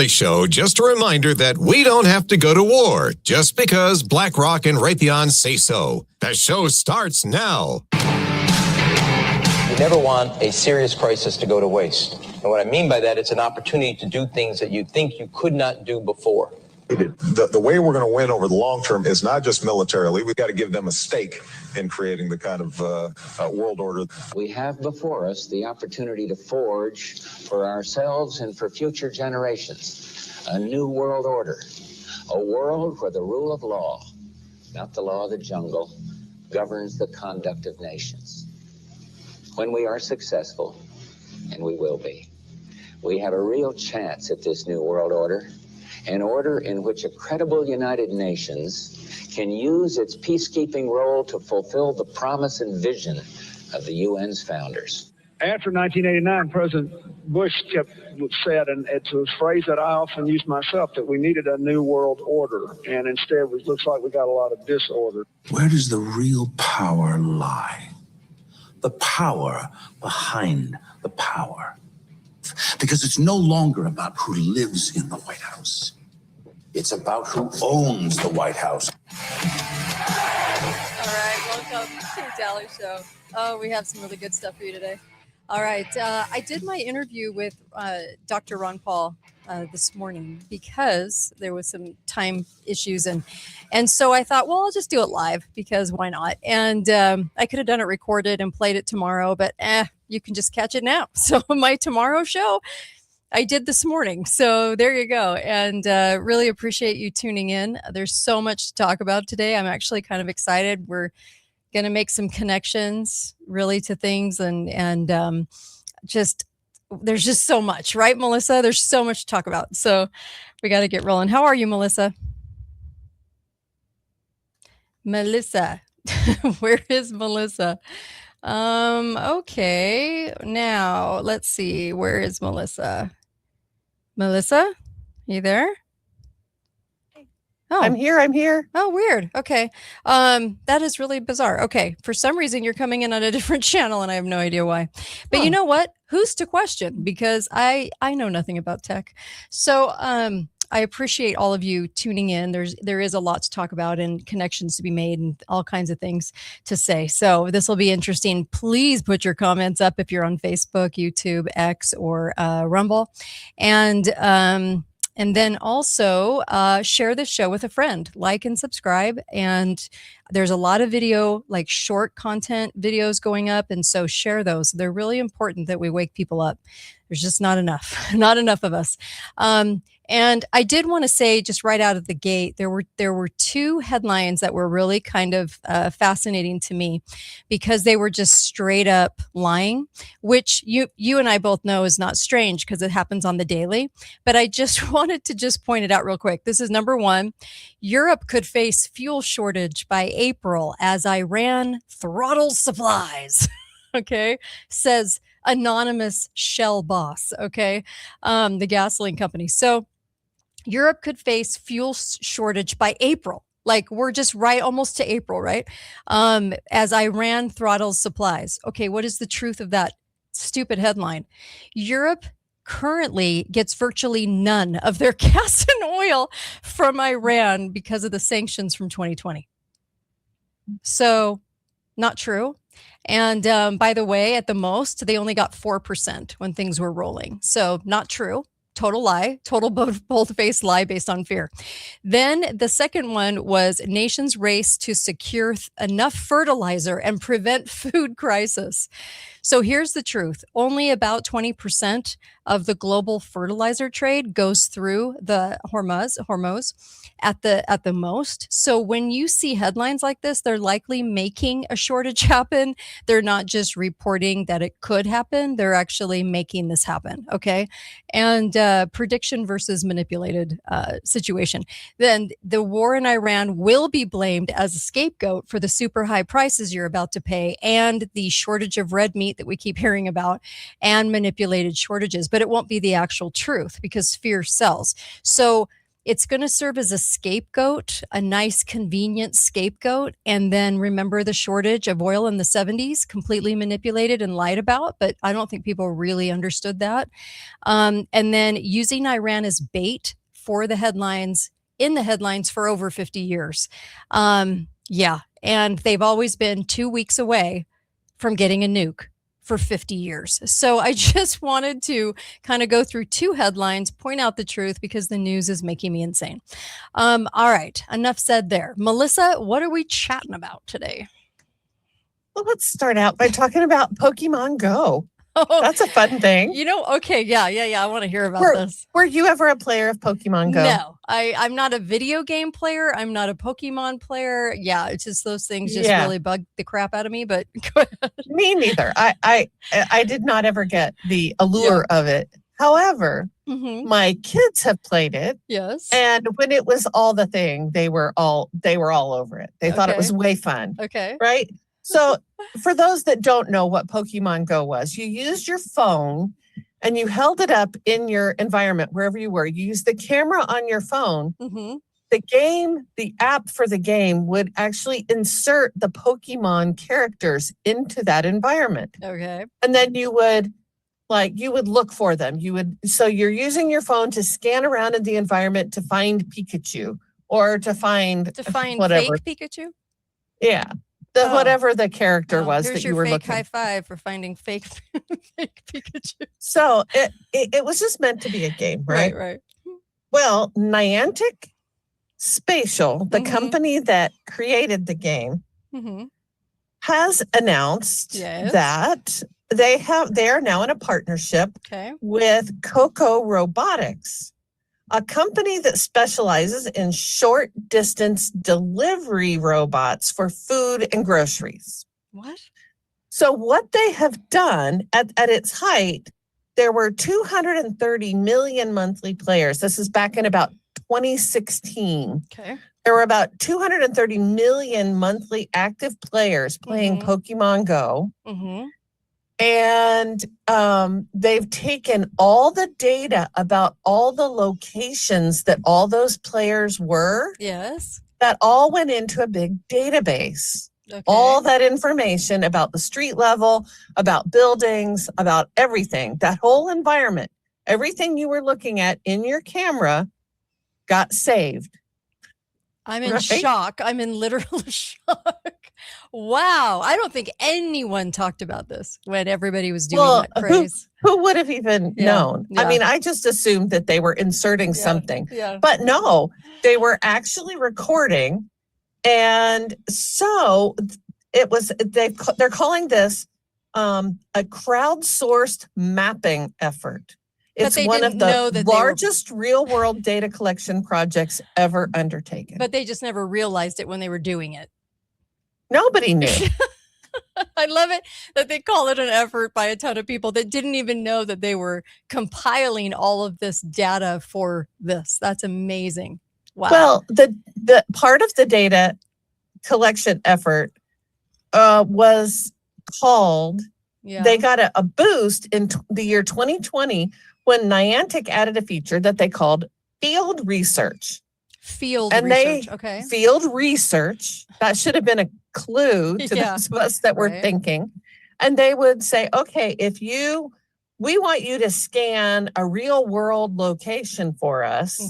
Show, just a reminder that we don't have to go to war just because BlackRock and Raytheon say so. The show starts now. You never want a serious crisis to go to waste. And what I mean by that, it's an opportunity to do things that you think you could not do before. The way we're going to win over the long term is not just militarily. We've got to give them a stake in creating the kind of world order. We have before us the opportunity to forge for ourselves and for future generations a new world order, a world where the rule of law, not the law of the jungle, governs the conduct of nations. When we are successful, and we will be, we have a real chance at this new world order. An order in which a credible United Nations can use its peacekeeping role to fulfill the promise and vision of the UN's founders. After 1989, President Bush said, and it's a phrase that I often use myself, that we needed a new world order, and instead it looks like we got a lot of disorder. Where does the real power lie? The power behind the power. Because it's no longer about who lives in the White House. It's about who owns the White House. All right, welcome to the Daily Show. Oh, we have some really good stuff for you today. All right, I did my interview with Dr. Ron Paul this morning because there was some time issues, and so I thought, well, I'll just do it live because why not? And I could have done it recorded and played it tomorrow, but you can just catch it now. So my tomorrow show, I did this morning. So there you go. And really appreciate you tuning in. There's so much to talk about today. I'm actually kind of excited. We're going to make some connections really to things and just there's just so much, right, Melissa? There's so much to talk about. So we got to get rolling. How are you, Melissa? Melissa, where is Melissa? Okay, now let's see. Where is Melissa? Melissa, you there? Oh, I'm here. Oh, weird. Okay. That is really bizarre. Okay. For some reason you're coming in on a different channel and I have no idea why. But you know what? Who's to question? Because I know nothing about tech. So I appreciate all of you tuning in. There is a lot to talk about and connections to be made and all kinds of things to say. So this will be interesting. Please put your comments up if you're on Facebook, YouTube, X, or Rumble. And then also share this show with a friend, like and subscribe. And there's a lot of video, like short content videos going up. And so share those. They're really important that we wake people up. There's just not enough of us. And I did want to say just right out of the gate, there were two headlines that were really kind of fascinating to me because they were just straight up lying, which you and I both know is not strange because it happens on the daily. But I just wanted to just point it out real quick. This is number one. Europe could face fuel shortage by April as Iran throttles supplies. Okay, says anonymous Shell boss. Okay, the gasoline company. So Europe could face fuel shortage by April. Like we're just right almost to April, right? As Iran throttles supplies. Okay, what is the truth of that stupid headline? Europe currently gets virtually none of their gas and oil from Iran because of the sanctions from 2020. So not true. And by the way, at the most, they only got 4% when things were rolling. So not true. Total lie, total bold-faced lie based on fear. Then the second one was nations race to secure enough fertilizer and prevent food crisis. So here's the truth. Only about 20% of the global fertilizer trade goes through the Hormuz at the most. So when you see headlines like this, they're likely making a shortage happen. They're not just reporting that it could happen. They're actually making this happen. Okay. And prediction versus manipulated situation. Then the war in Iran will be blamed as a scapegoat for the super high prices you're about to pay and the shortage of red meat that we keep hearing about and manipulated shortages. But it won't be the actual truth because fear sells. So it's going to serve as a scapegoat, a nice, convenient scapegoat. And then remember the shortage of oil in the 70s, completely manipulated and lied about. But I don't think people really understood that. And then using Iran as bait for the headlines, in the headlines for over 50 years. Yeah. And they've always been 2 weeks away from getting a nuke for 50 years. So I just wanted to kind of go through 2 headlines, point out the truth, because the news is making me insane. All right, enough said there. Melissa, what are we chatting about today? Well, let's start out by talking about Pokemon Go. Oh, that's a fun thing. Okay, yeah. I want to hear about this. Were you ever a player of Pokemon Go? No, I'm not a video game player. I'm not a Pokemon player. Yeah, it's just those things just really bug the crap out of me. But go ahead. Me neither. I did not ever get the allure of it. However, my kids have played it. Yes. And when it was all the thing, they were all over it. They thought it was way fun. Okay. Right? So for those that don't know what Pokemon Go was, you used your phone and you held it up in your environment, wherever you were. You used the camera on your phone. The app for the game would actually insert the Pokemon characters into that environment. Okay. And then you would look for them. So you're using your phone to scan around in the environment to find Pikachu or to find whatever. Fake Pikachu? Yeah. Whatever the character was that you were looking. Here's your fake high five for finding fake Pikachu. So it was just meant to be a game, right? Right. Well, Niantic Spatial, the company that created the game, has announced that they are now in a partnership with Coco Robotics, a company that specializes in short distance delivery robots for food and groceries. What? So what they have done at its height, there were 230 million monthly players. This is back in about 2016. Okay. There were about 230 million monthly active players playing Pokemon Go. And they've taken all the data about all the locations that all those players were. Yes. That all went into a big database. Okay. All that information about the street level, about buildings, about everything, that whole environment, everything you were looking at in your camera got saved. I'm in shock. I'm in literal shock. Wow. I don't think anyone talked about this when everybody was doing that craze. Who would have even known? Yeah. I mean, I just assumed that they were inserting something. Yeah. But no, they were actually recording. And so they're calling this a crowdsourced mapping effort. It's one of the largest real-world data collection projects ever undertaken. But they just never realized it when they were doing it. Nobody knew. I love it that they call it an effort by a ton of people that didn't even know that they were compiling all of this data for this. That's amazing. Wow. Well, the part of the data collection effort was called, they got a boost in the year 2020 when Niantic added a feature that they called field research. Field research. That should have been a clue to those of us that were thinking. And they would say, okay, we want you to scan a real world location for us.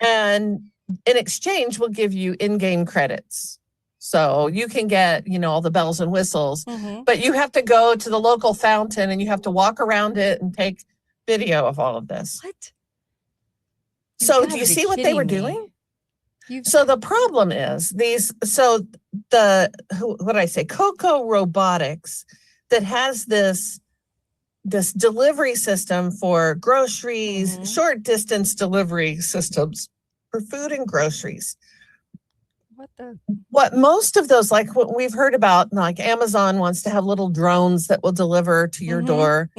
And in exchange, we'll give you in-game credits. So you can get, all the bells and whistles, but you have to go to the local fountain and you have to walk around it and take video of all of this. What? So do you see what they were doing? So the problem is Coco Robotics that has this delivery system for groceries, short distance delivery systems for food and groceries. What most of those, like what we've heard about, like Amazon wants to have little drones that will deliver to your door.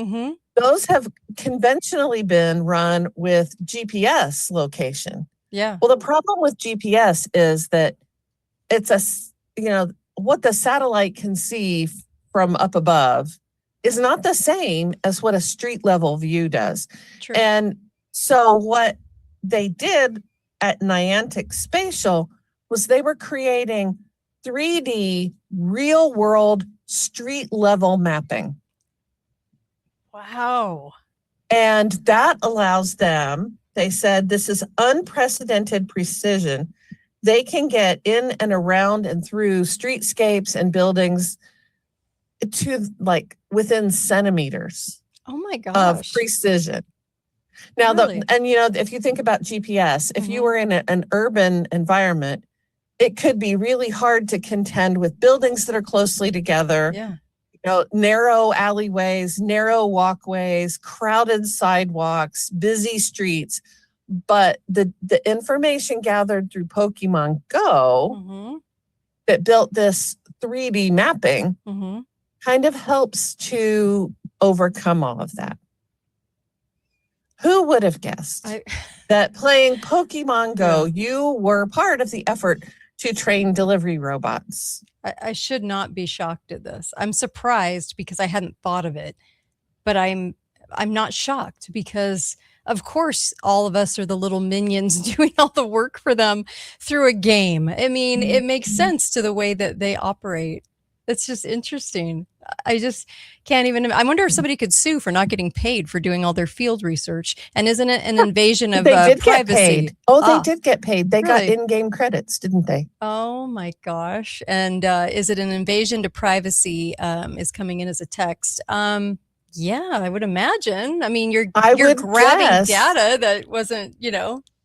Those have conventionally been run with GPS location. Yeah. Well, the problem with GPS is that it's what the satellite can see from up above is not the same as what a street level view does. True. And so what they did at Niantic Spatial was they were creating 3D real world street level mapping. Wow. And that allows them, they said, this is unprecedented precision. They can get in and around and through streetscapes and buildings to like within centimeters. Oh my Of gosh. precision. Now, Really? if you think about GPS, if you were in an urban environment, it could be really hard to contend with buildings that are closely together. Yeah. Narrow alleyways, narrow walkways, crowded sidewalks, busy streets. But the information gathered through Pokemon Go that built this 3D mapping kind of helps to overcome all of that. Who would have guessed that playing Pokemon Go, you were part of the effort to train delivery robots? I should not be shocked at this. I'm surprised because I hadn't thought of it, but I'm not shocked because of course all of us are the little minions doing all the work for them through a game. I mean, it makes sense to the way that they operate. It's just interesting. I just can't even. I wonder if somebody could sue for not getting paid for doing all their field research. And isn't it an invasion of They did privacy? get paid. Oh, they did get paid. They got Really? in-game credits, didn't they? Oh my gosh. And is it an invasion to privacy is coming in as a text? Yeah, I would imagine. I mean, you're grabbing data that wasn't,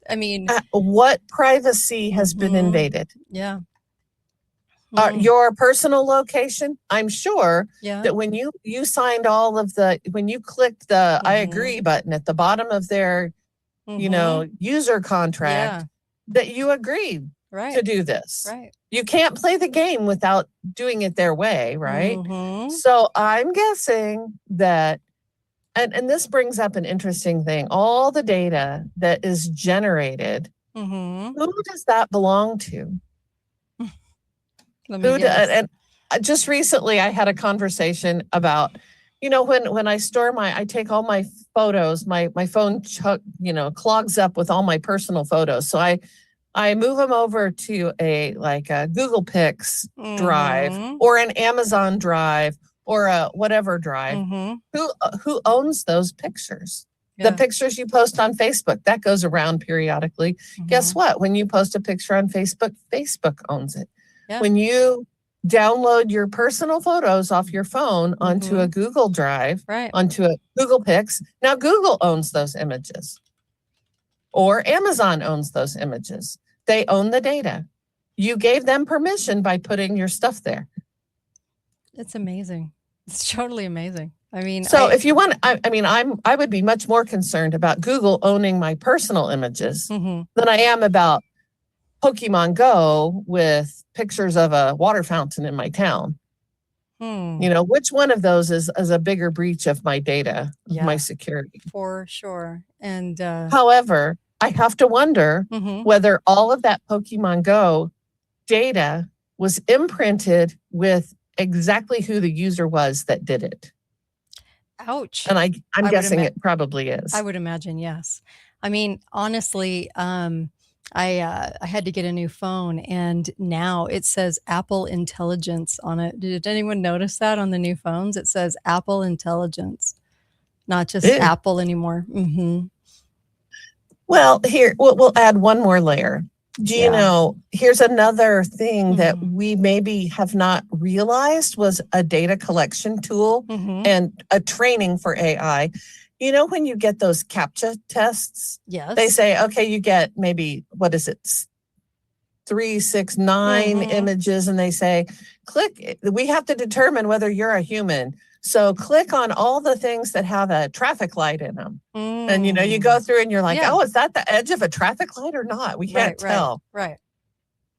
I mean. What privacy has been invaded? Yeah. Your personal location, I'm sure that when you signed when you clicked the I agree button at the bottom of their, user contract, that you agreed to do this. Right. You can't play the game without doing it their way, right? So I'm guessing that, and this brings up an interesting thing, all the data that is generated, who does that belong to? And just recently I had a conversation about, when I store I take all my photos, my phone, clogs up with all my personal photos. So I move them over to a Google Pics drive or an Amazon drive or a whatever drive. Who owns those pictures? The pictures you post on Facebook, that goes around periodically. Guess what? When you post a picture on Facebook, Facebook owns it. When you download your personal photos off your phone onto a Google Drive, onto a Google Pics, now Google owns those images. Or Amazon owns those images. They own the data. You gave them permission by putting your stuff there. It's amazing. It's totally amazing. I mean, so if you want, I would be much more concerned about Google owning my personal images than I am about Pokemon Go with pictures of a water fountain in my town. Which one of those is a bigger breach of my data, my security? For sure. And however, I have to wonder whether all of that Pokemon Go data was imprinted with exactly who the user was that did it. Ouch. And I'm guessing it probably is. I would imagine, yes. I mean, honestly, I had to get a new phone and now it says Apple Intelligence on it. Did anyone notice that on the new phones? It says Apple Intelligence, not just Apple anymore. Well, here, we'll add one more layer. Do you know, here's another thing that we maybe have not realized was a data collection tool and a training for AI. When you get those CAPTCHA tests, they say, okay, you get maybe, 3, 6, 9 images. And they say, click, we have to determine whether you're a human. So click on all the things that have a traffic light in them. And, you go through and you're like, oh, is that the edge of a traffic light or not? We can't tell. Right.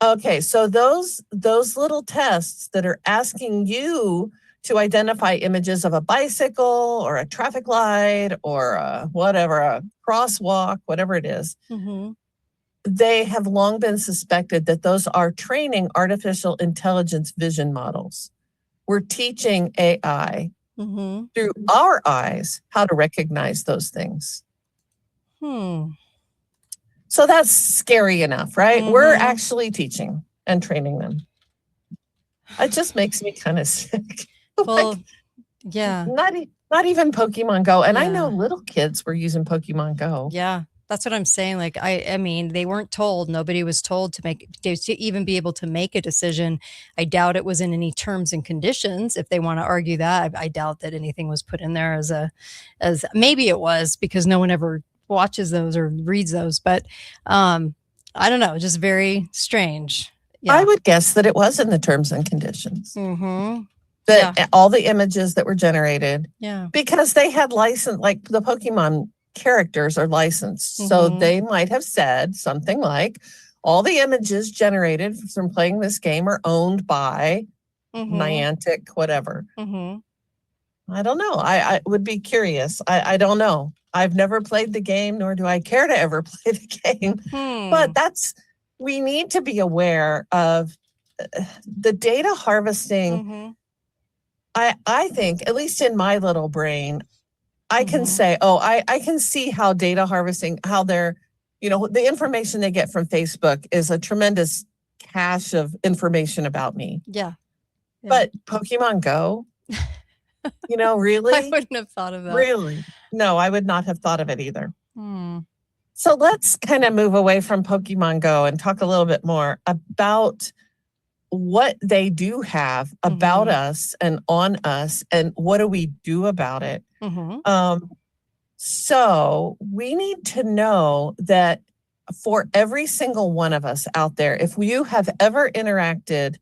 Okay. So those little tests that are asking you to identify images of a bicycle or a traffic light or a crosswalk, whatever it is, they have long been suspected that those are training artificial intelligence vision models. We're teaching AI through our eyes how to recognize those things. So that's scary enough, right? We're actually teaching and training them. It just makes me kind of sick. Well, Like, yeah. not even Pokemon Go. And I know little kids were using Pokemon Go. Yeah. That's what I'm saying. Like, I mean, they weren't told. Nobody was told to even be able to make a decision. I doubt it was in any terms and conditions. If they want to argue that, I doubt that anything was put in there as maybe it was, because no one ever watches those or reads those. But I don't know, just very strange. Yeah. I would guess that it was in the terms and conditions. Mm-hmm. That all the images that were generated. Yeah. Because they had license, like the Pokemon characters are licensed. So they might have said something like, all the images generated from playing this game are owned by Niantic, whatever. I don't know. I would be curious. I don't know. I've never played the game, nor do I care to ever play the game. But we need to be aware of the data harvesting. I think, at least in my little brain, I can say, I can see how data harvesting, how they're, the information they get from Facebook is a tremendous cache of information about me. Yeah. But Pokemon Go, really? I wouldn't have thought of that. Really? No, I would not have thought of it either. So let's kind of move away from Pokemon Go and talk a little bit more about what they do have about us and on us, and what do we do about it. So we need to know that for every single one of us out there, if you have ever interacted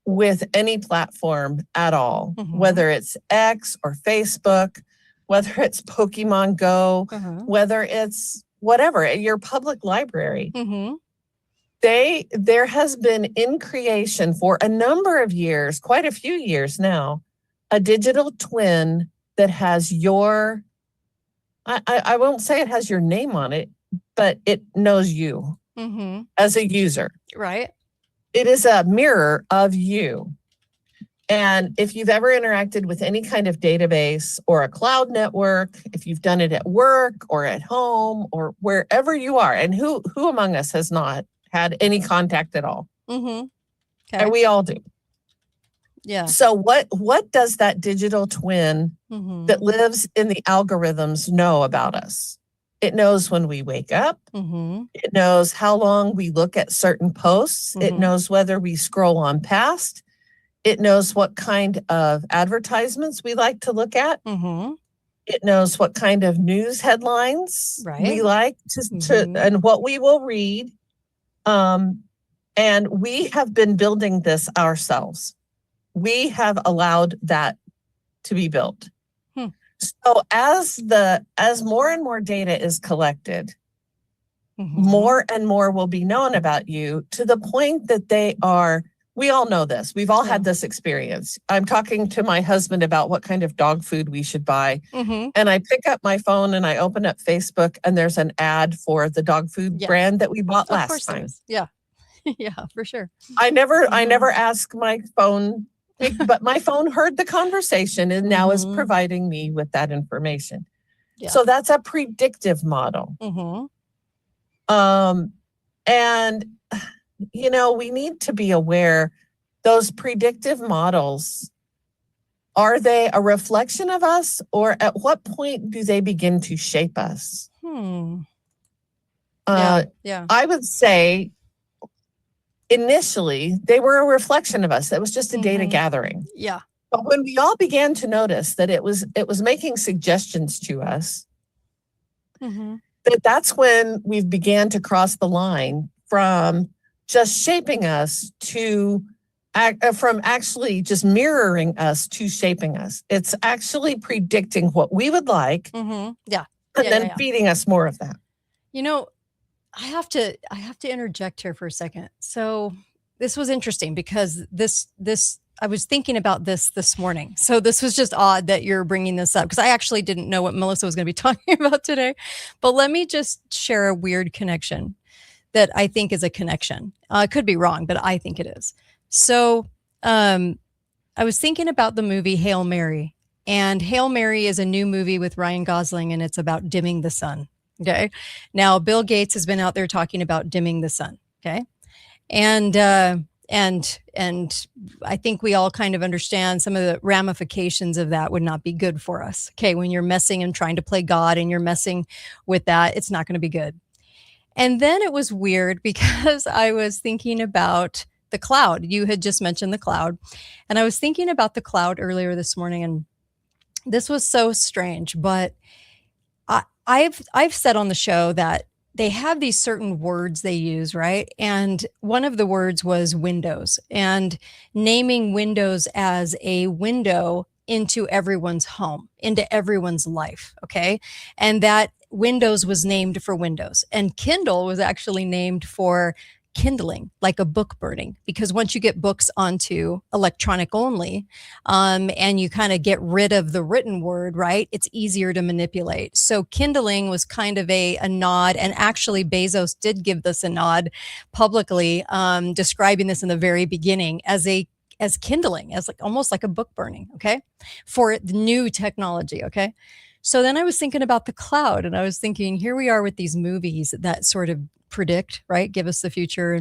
with any platform at all, whether it's X or Facebook, whether it's Pokemon Go, whether it's whatever, your public library, there has been in creation for a number of years, quite a few years now, a digital twin that has I won't say it has your name on it, but it knows you as a user. Right. It is a mirror of you. And if you've ever interacted with any kind of database or a cloud network, if you've done it at work or at home or wherever you are, and who among us has not had any contact at all? Okay. And we all do. Yeah. So what does that digital twin that lives in the algorithms know about us? It knows when we wake up. It knows how long we look at certain posts. It knows whether we scroll on past. It knows what kind of advertisements we like to look at. It knows what kind of news headlines we like to and what we will read. And we have been building this ourselves. We have allowed that to be built. So as more and more data is collected, more and more will be known about you, to the point that we all know this. We've all had this experience. I'm talking to my husband about what kind of dog food we should buy. And I pick up my phone and I open up Facebook, and there's an ad for the dog food brand that we bought last time. Yeah. Yeah, for sure. I never ask my phone, but my phone heard the conversation and now is providing me with that information. So that's a predictive model. And we need to be aware, those predictive models, are they a reflection of us, or at what point do they begin to shape us? I would say initially they were a reflection of us. That was just a data gathering. Yeah. But when we all began to notice that it was making suggestions to us, that's when we began to cross the line from just shaping us from actually just mirroring us to shaping us. It's actually predicting what we would like, and then feeding us more of that. I have to interject here for a second. So this was interesting because I was thinking about this morning. So this was just odd that you're bringing this up, because I actually didn't know what Melissa was going to be talking about today. But let me just share a weird connection that I think is a connection. I could be wrong, but I think it is. So I was thinking about the movie Hail Mary. And Hail Mary is a new movie with Ryan Gosling, and it's about dimming the sun. Okay. Now, Bill Gates has been out there talking about dimming the sun. Okay. And I think we all kind of understand some of the ramifications of that would not be good for us. Okay. When you're messing and trying to play God and you're messing with that, it's not going to be good. And then it was weird because I was thinking about the cloud. You had just mentioned the cloud. And I was thinking about the cloud earlier this morning. And this was so strange. But I've said on the show that they have these certain words they use, right? And one of the words was windows, and naming windows as a window into everyone's home, into everyone's life. Okay. And that Windows was named for Windows, and Kindle was actually named for kindling, like a book burning, because once you get books onto electronic only, and you kind of get rid of the written word, right, it's easier to manipulate. So kindling was kind of a nod, and actually Bezos did give this a nod publicly, describing this in the very beginning as kindling, as like almost like a book burning, okay, for the new technology, okay. So then I was thinking about the cloud, and I was thinking, here we are with these movies that sort of predict, right, give us the future,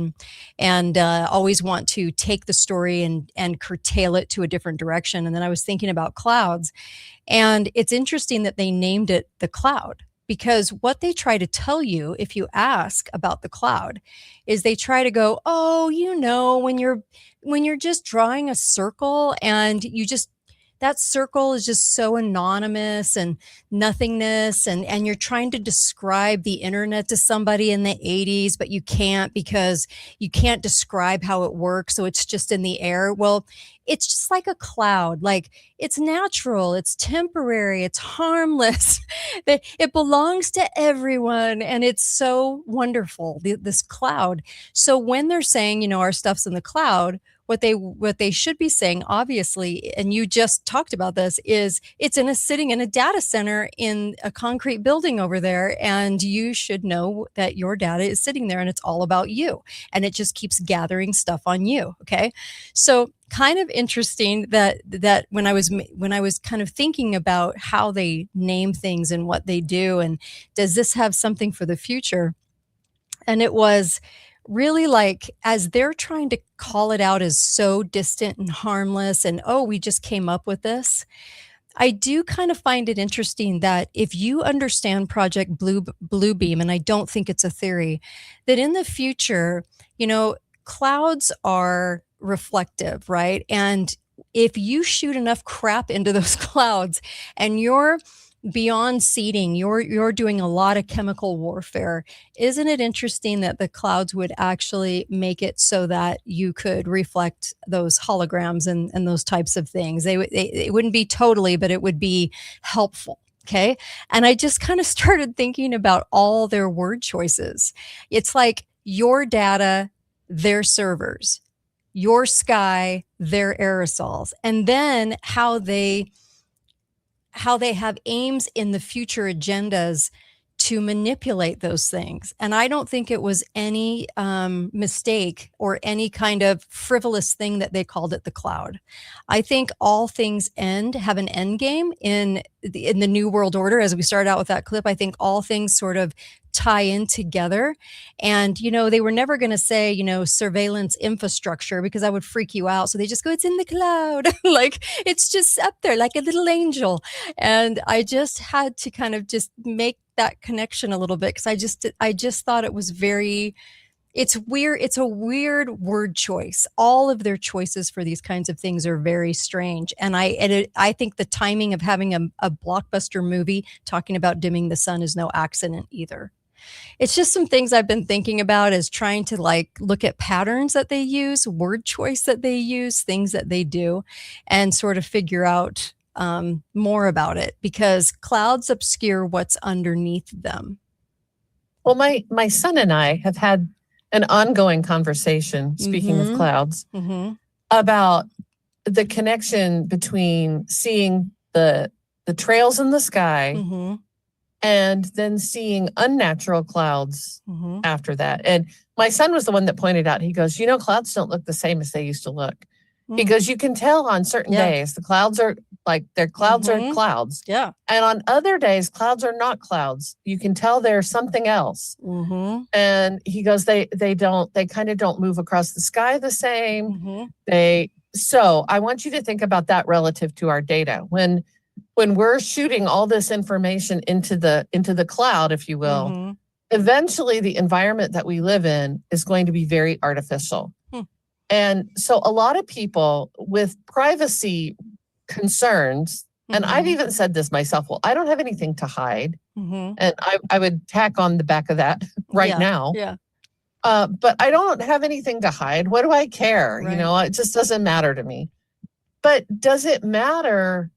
and always want to take the story and curtail it to a different direction. And then I was thinking about clouds, and it's interesting that they named it the cloud, because what they try to tell you if you ask about the cloud is they try to go, oh, when you're just drawing a circle and that circle is just so anonymous and nothingness, and you're trying to describe the internet to somebody in the 80s, but you can't, because you can't describe how it works, so it's just in the air. Well, it's just like a cloud. Like, it's natural, it's temporary, it's harmless. It belongs to everyone, and it's so wonderful, this cloud. So when they're saying, our stuff's in the cloud, what they should be saying, obviously, and you just talked about this, is it's sitting in a data center in a concrete building over there, and you should know that your data is sitting there, and it's all about you, and it just keeps gathering stuff on you. Okay, so kind of interesting that when I was kind of thinking about how they name things and what they do, and does this have something for the future, and it was really like, as they're trying to call it out as so distant and harmless, and oh, we just came up with this. I do kind of find it interesting that if you understand Project Bluebeam, and I don't think it's a theory, that in the future, clouds are reflective, right? And if you shoot enough crap into those clouds, and you're beyond seeding, you're doing a lot of chemical warfare. Isn't it interesting that the clouds would actually make it so that you could reflect those holograms and those types of things? It wouldn't be totally, but it would be helpful. Okay. And I just kind of started thinking about all their word choices. It's like your data, their servers, your sky, their aerosols, and then how they have aims in the future agendas to manipulate those things. And I don't think it was any mistake or any kind of frivolous thing that they called it the cloud. I think all things have an end game in the New World Order. As we started out with that clip, I think all things sort of tie in together. And, they were never going to say, surveillance infrastructure, because that would freak you out. So they just go, it's in the cloud. Like, it's just up there like a little angel. And I just had to kind of just make that connection a little bit, because I just thought it was it's weird. It's a weird word choice. All of their choices for these kinds of things are very strange. And I think the timing of having a blockbuster movie talking about dimming the sun is no accident either. It's just some things I've been thinking about, as trying to look at patterns that they use, word choice that they use, things that they do, and sort of figure out more about it, because clouds obscure what's underneath them. Well, my son and I have had an ongoing conversation, speaking of clouds, about the connection between seeing the trails in the sky and then seeing unnatural clouds after that. And my son was the one that pointed out, he goes, clouds don't look the same as they used to look, because you can tell on certain days the clouds are Like their clouds are clouds. Yeah. And on other days, clouds are not clouds. You can tell they're something else. And he goes, they kind of don't move across the sky the same. So I want you to think about that relative to our data. When we're shooting all this information into the cloud, if you will, eventually the environment that we live in is going to be very artificial. And so a lot of people with privacy concerns, and I've even said this myself, well, I don't have anything to hide. And I would tack on the back of that now. Yeah. But I don't have anything to hide. What do I care? Right. You know, it just doesn't matter to me. But does it matter?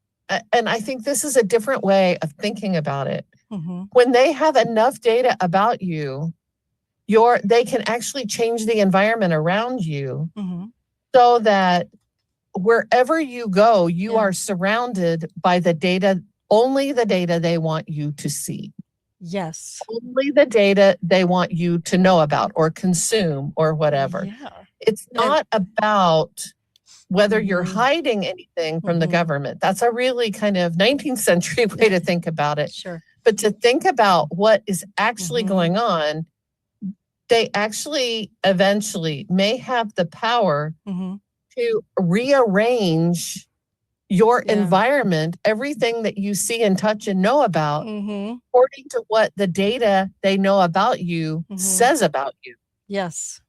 And I think this is a different way of thinking about it. When they have enough data about you, they can actually change the environment around you so that wherever you go, you are surrounded by the data, only the data they want you to see. Yes. Only the data they want you to know about or consume or whatever. Yeah. It's not about whether you're hiding anything from the government. That's a really kind of 19th century way to think about it. Sure. But to think about what is actually going on, they actually eventually may have the power to rearrange your environment, everything that you see and touch and know about, according to what the data they know about you says about you. Yes.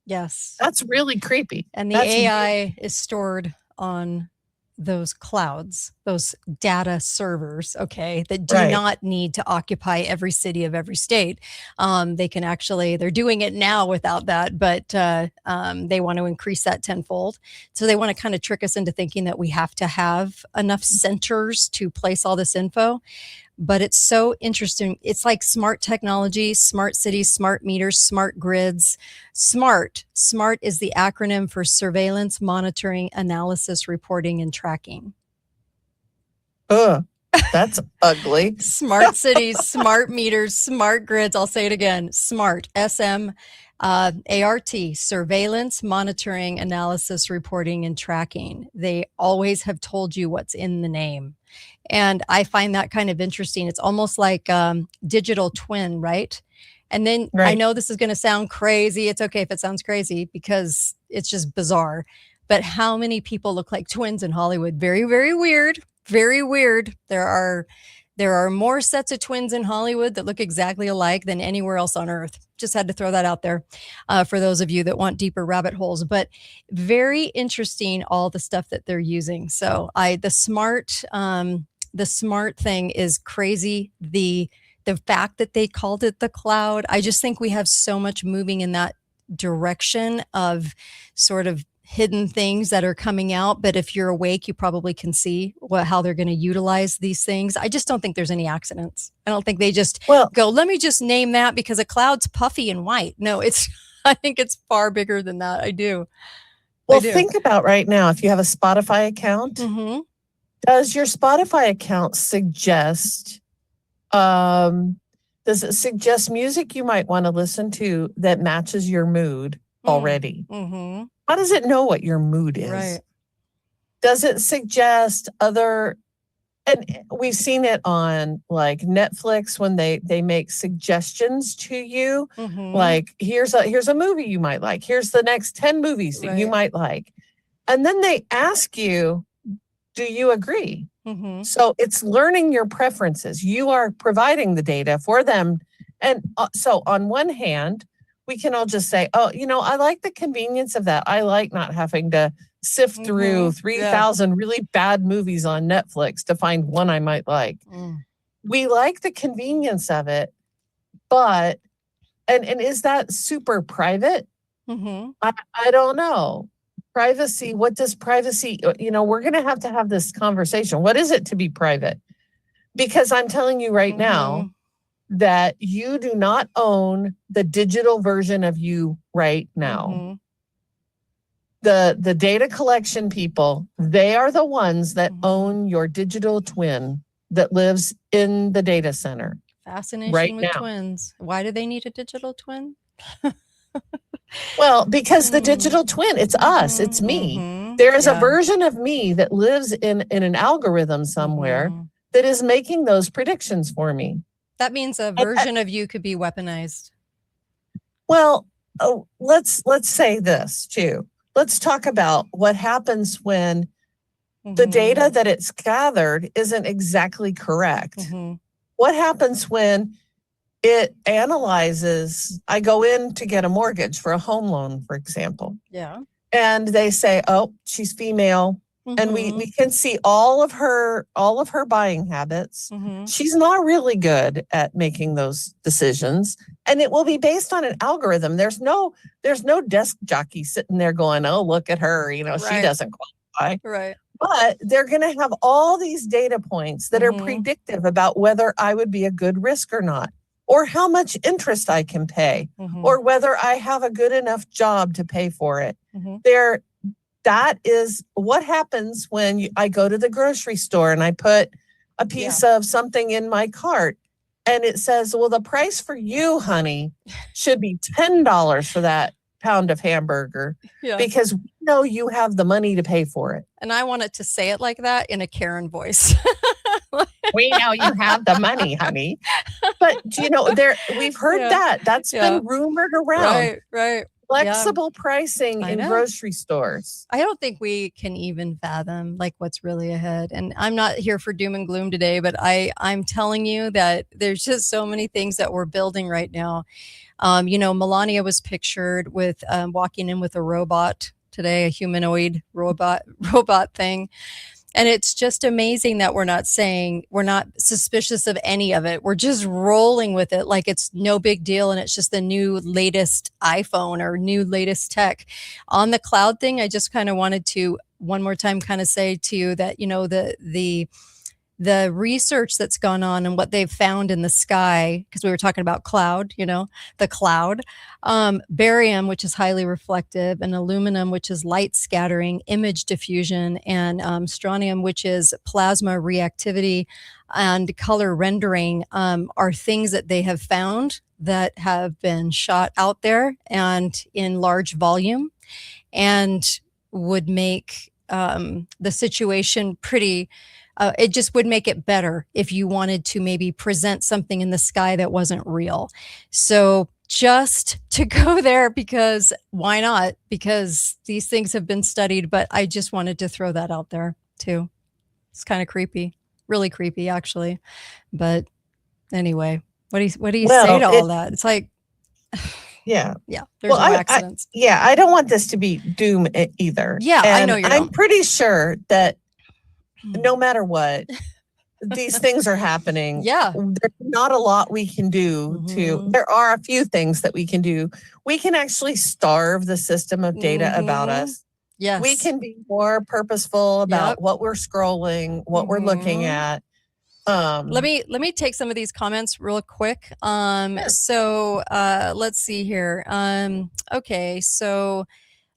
Yes. That's really creepy. And the AI is stored on those clouds, those data servers, okay, that do not need to occupy every city of every state. They can actually, they're doing it now without that, but they want to increase that tenfold. So they want to kind of trick us into thinking that we have to have enough centers to place all this info. But it's so interesting. It's like smart technology, smart cities, smart meters, smart grids. SMART. SMART is the acronym for surveillance, monitoring, analysis, reporting, and tracking. That's ugly. Smart cities, smart meters, smart grids. I'll say it again. SMART. S-M-A-R-T. Surveillance, monitoring, analysis, reporting, and tracking. They always have told you what's in the name. And I find that kind of interesting. It's almost like digital twin, right? And then I know this is going to sound crazy. It's okay if it sounds crazy because it's just bizarre. But how many people look like twins in Hollywood? Very, very weird. Very weird. There are more sets of twins in Hollywood that look exactly alike than anywhere else on Earth. Just had to throw that out there for those of you that want deeper rabbit holes. But very interesting, all the stuff that they're using. So the smart thing is crazy. The fact that they called it the cloud, I just think we have so much moving in that direction of sort of hidden things that are coming out. But if you're awake, you probably can see how they're going to utilize these things. I just don't think there's any accidents. I don't think they just go, let me just name that because a cloud's puffy and white. No, I think it's far bigger than that. I do. Well, think about right now, if you have a Spotify account, does your Spotify account suggest, does it suggest music you might want to listen to that matches your mood already? How does it know what your mood is? Right. Does it suggest other, and we've seen it on like Netflix when they make suggestions to you, like here's a movie you might like. Here's the next 10 movies that you might like. And then they ask you, do you agree? So it's learning your preferences. You are providing the data for them. And so on one hand, we can all just say, oh, I like the convenience of that. I like not having to sift through 3,000 really bad movies on Netflix to find one I might like. We like the convenience of it, but, and is that super private? I don't know. Privacy, what does privacy, we're going to have this conversation. What is it to be private? Because I'm telling you right now, that you do not own the digital version of you right now. The data collection people, they are the ones that own your digital twin that lives in the data center. Fascination with twins. Why do they need a digital twin? Well, because the digital twin, it's us, it's me. There is a version of me that lives in an algorithm somewhere that is making those predictions for me. That means a version of you could be weaponized. Well, let's say this too. Let's talk about what happens when the data that it's gathered isn't exactly correct. What happens when it analyzes, I go in to get a mortgage for a home loan, for example. Yeah. And they say, oh, she's female. And we can see all of her buying habits. She's not really good at making those decisions. And it will be based on an algorithm. There's no desk jockey sitting there going, oh, look at her, she doesn't qualify. Right. But they're going to have all these data points that are predictive about whether I would be a good risk or not, or how much interest I can pay, or whether I have a good enough job to pay for it. That is what happens when I go to the grocery store and I put a piece of something in my cart and it says, well, the price for you, honey, should be $10 for that pound of hamburger because we know you have the money to pay for it. And I want it to say it like that in a Karen voice. We know you have the money, honey. But we've heard that. That's been rumored around. Right. Flexible pricing in grocery stores. I don't think we can even fathom what's really ahead. And I'm not here for doom and gloom today, but I'm telling you that there's just so many things that we're building right now. Melania was pictured with walking in with a robot today, a humanoid robot thing. And it's just amazing that we're not suspicious of any of it. We're just rolling with it like it's no big deal. And it's just the new latest iPhone or new latest tech. On the cloud thing, I just kind of wanted to one more time kind of say to you that, the research that's gone on and what they've found in the sky, because we were talking about cloud, the cloud, barium, which is highly reflective, and aluminum, which is light scattering, image diffusion, and strontium, which is plasma reactivity and color rendering, are things that they have found that have been shot out there and in large volume and would make the situation pretty. It just would make it better if you wanted to maybe present something in the sky that wasn't real. So just to go there, because why not? Because these things have been studied, but I just wanted to throw that out there too. It's kind of creepy, really creepy actually. But anyway, what do you say to all that? It's like, yeah. There's no accidents. I don't want this to be doom either. Yeah, and I know you don't. I'm pretty sure that no matter what, these things are happening. Yeah. There's not a lot we can do there are a few things that we can do. We can actually starve the system of data about us. Yes. We can be more purposeful about what we're scrolling, what we're looking at. Let me take some of these comments real quick. So let's see here. Okay, so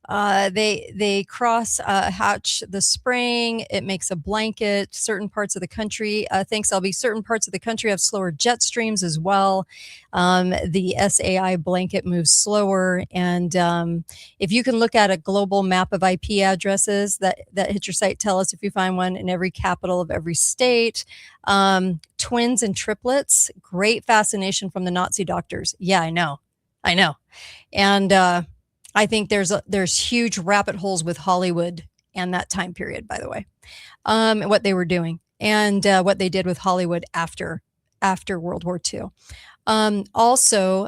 they cross hatch the spring. It makes a blanket. Certain parts of the country, thanks LB, certain parts of the country have slower jet streams as well. The SAI blanket moves slower. And if you can look at a global map of IP addresses that hit your site, tell us if you find one in every capital of every state. Twins and triplets, great fascination from the Nazi doctors. Yeah, I know. And I think there's huge rabbit holes with Hollywood and that time period, by the way, what they were doing and what they did with Hollywood after World War II. So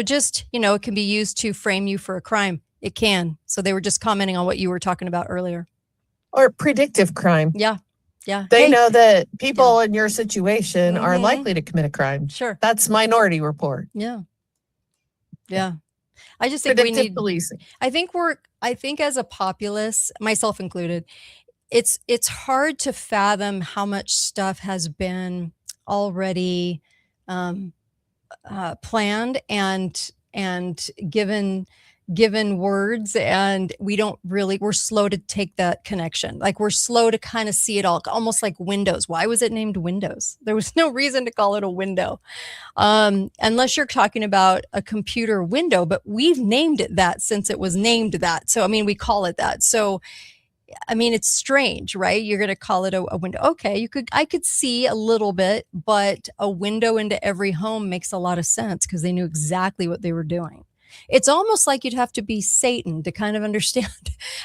just, it can be used to frame you for a crime. It can. So they were just commenting on what you were talking about earlier. Or predictive crime. Yeah. They know that people in your situation are likely to commit a crime. Sure. That's Minority Report. Yeah. I just think predictive we need policing. I think as a populace, myself included, it's hard to fathom how much stuff has been already planned and given given words, and we're slow to take that connection. Like, we're slow to kind of see it all, almost like Windows. Why was it named Windows? There was no reason to call it a window. Unless you're talking about a computer window, but we've named it that since it was named that. So, I mean, we call it that. So, I mean, it's strange, right? You're going to call it a window. Okay, I could see a little bit, but a window into every home makes a lot of sense because they knew exactly what they were doing. It's almost like you'd have to be Satan to kind of understand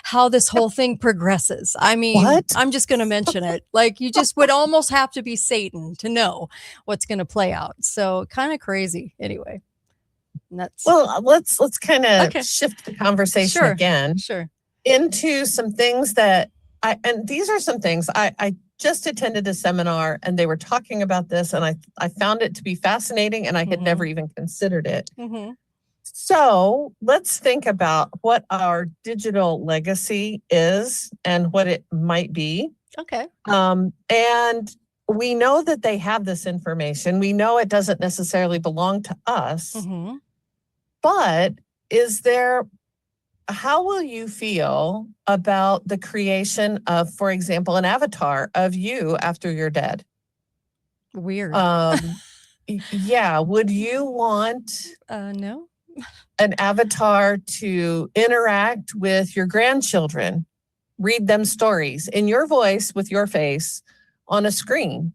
how this whole thing progresses. I mean, What? I'm just going to mention it. Like, you just would almost have to be Satan to know what's going to play out. So, kind of crazy. Anyway, that's Well, let's kind of Okay. shift the conversation Sure. again sure. into some things that and these are some things I just attended a seminar and they were talking about this, and I found it to be fascinating, and I had never even considered it. hmm So let's think about what our digital legacy is and what it might be. Okay. And we know that they have this information. We know it doesn't necessarily belong to us, hmm but how will you feel about the creation of, for example, an avatar of you after you're dead? Weird. Yeah. Would you want No. an avatar to interact with your grandchildren, read them stories in your voice with your face on a screen?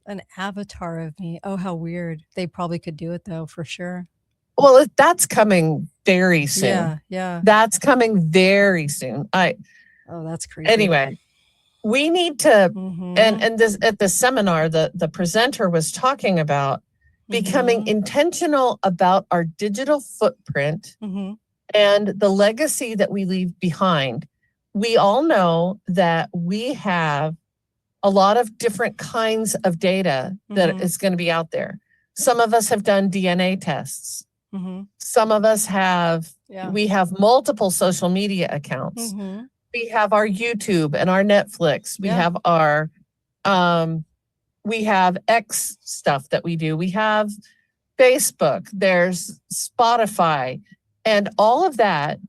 An avatar of me. Oh, how weird. They probably could do it though, for sure. Well, that's coming very soon. Yeah, yeah. That's coming very soon. Oh, that's creepy. Anyway, we need to Mhm. and this at the seminar, the presenter was talking about becoming Mhm. intentional about our digital footprint Mhm. and the legacy that we leave behind. We all know that we have a lot of different kinds of data that Mhm. is going to be out there. Some of us have done DNA tests. Mhm. Some of us have, Yeah. we have multiple social media accounts. Mhm. We have our YouTube and our Netflix. We Yeah. have our, we have X stuff that we do. We have Facebook, there's Spotify, and all of that